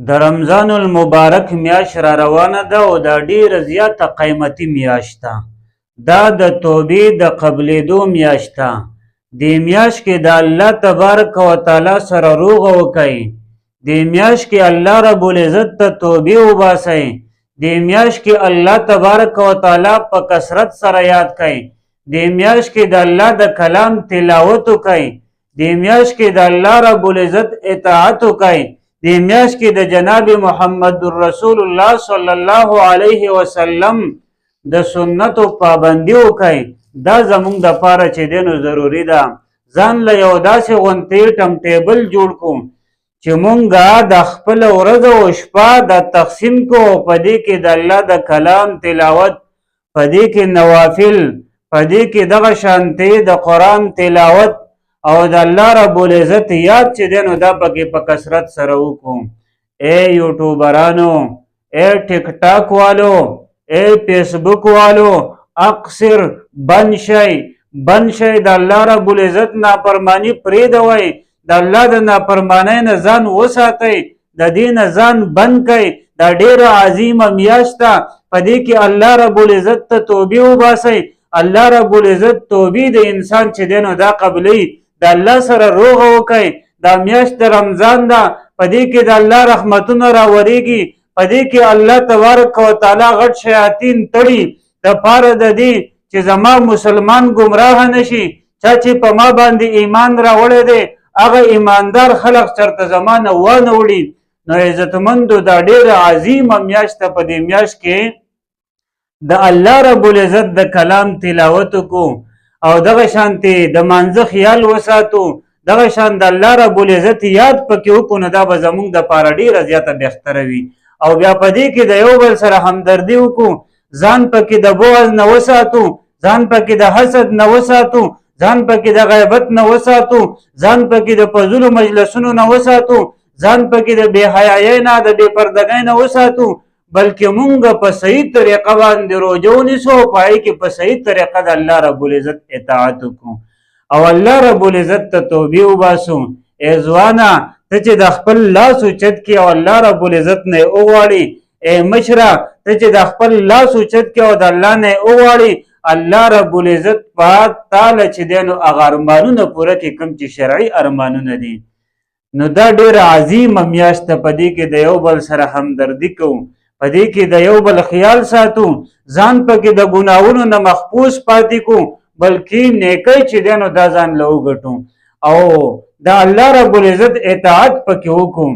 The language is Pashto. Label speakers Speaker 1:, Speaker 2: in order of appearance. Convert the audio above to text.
Speaker 1: د رمضان المبارک میاشت را روانه ده او دا ډیره زیاته قیمتي میاشت ده. دا د توبې د قبلېدو میاشت ده. دې میاشت کې د الله تبارک وتعالی سره روغه وکئ. دې میاشت کې الله رب العزت ته توبې وباسئ. دې میاشت کې الله تبارک وتعالی په کثرت سره یاد کئ. دې میاشت کې د الله د کلام تلاوت وکئ. دې میاشت کې د الله رب العزت اطاعت وکئ. دې میاشت کې د جناب محمد رسول الله صلی الله علیه وسلم د سنتو پابندي وکئ. دا زمونږ دپاره چې دی نو ضروري ده. ځان له یو داسې غونډې ټم ټیبل جوړ کړو چې مونږه د خپله ورځ او شپه د تقسیم کو. په دې کې د الله د کلام تلاوت، په دې کې نوافل، په دې کې دغه شانتې د قرآن تلاوت او د الله رب العزت یاد چې دی نو دا پکې په کثرت سره وکړو. ای یوټیوبرانو، ای ټیک ټاک والو، ای فیسبوک والو، اکثر بند شئ د الله رب العزت نافرمانی پرېږدئ. د الله د نافرمانۍ نه ځان وساتئ، د دې نه ځان بند کئ. دا ډیره عظیمه میاشت ده. په دې کې الله رب العزت ته توبې وباسئ. الله رب العزت توبې د انسان چې دی نو دا قبلوي. د الله سره روغه وکئ. دا میاشت د رمضان ده. په دې کې د الله رحمتونه راورېږي. په دې کې الله تبارک وتعالی غټ شیاطین تړي د پاره د دې چې زما مسلمان ګمراه نشي. چا چې په ما باندې ایمان راوړی دی هغه ایماندار خلق چرته زما نه وانه وړي. نو عزتمندو دا ډېره عظیمه میاشت ده. په دې میاشت کې د الله رب العزت د کلام تلاوت وکړو او دغه شانتې د مانځه خیال وساتو. دغه شان د الله رب العزت یاد پکې وکړو نو دا به زمونږ دپاره ډېره زیاته بهتره وي. او بیا په دې کې د یو بل سره همدردي وکړو. ځان پکې د بغض نه وساتو، ځان پکې د حسد نه وساتو، ځان پکې د غیبت نه وساتو، ځان پکې د فضولو مجلسونو نه وساتو، ځان پکې د بې حیایۍ نه د بې پردګۍ نه وساتو. بلکې مونږ په صحیح طریقه باندې روژه ونیسو او په هغې کې په صحیح طریقه د الله رب العزت اطاعت وکړو او الله رب العزت ته توبې وباسو. ای ځوانه ته چې د خپل لاس اوچت کړي او الله رب العزت نه یې وغواړي. ای مشره ته چې د خپل لاس اوچت کړي او د الله نه یې وغواړي، الله رب العزت په تاله چې دی نو هغه ارمانونه پوره کړي کوم چې شرعي ارمانونه دي. نو دا ډېره عظیمه میاشت ده. په دې کې د یو بل سره همدردي کوو، په دې کې د یو بل خیال ساتو، ځان پکې د ګناهونو نه محفوظ پاتې کو، بلکې نیکۍ چې دی نو دا ځان له وګټو او د الله رب العزت اطاعت پکې وکړو.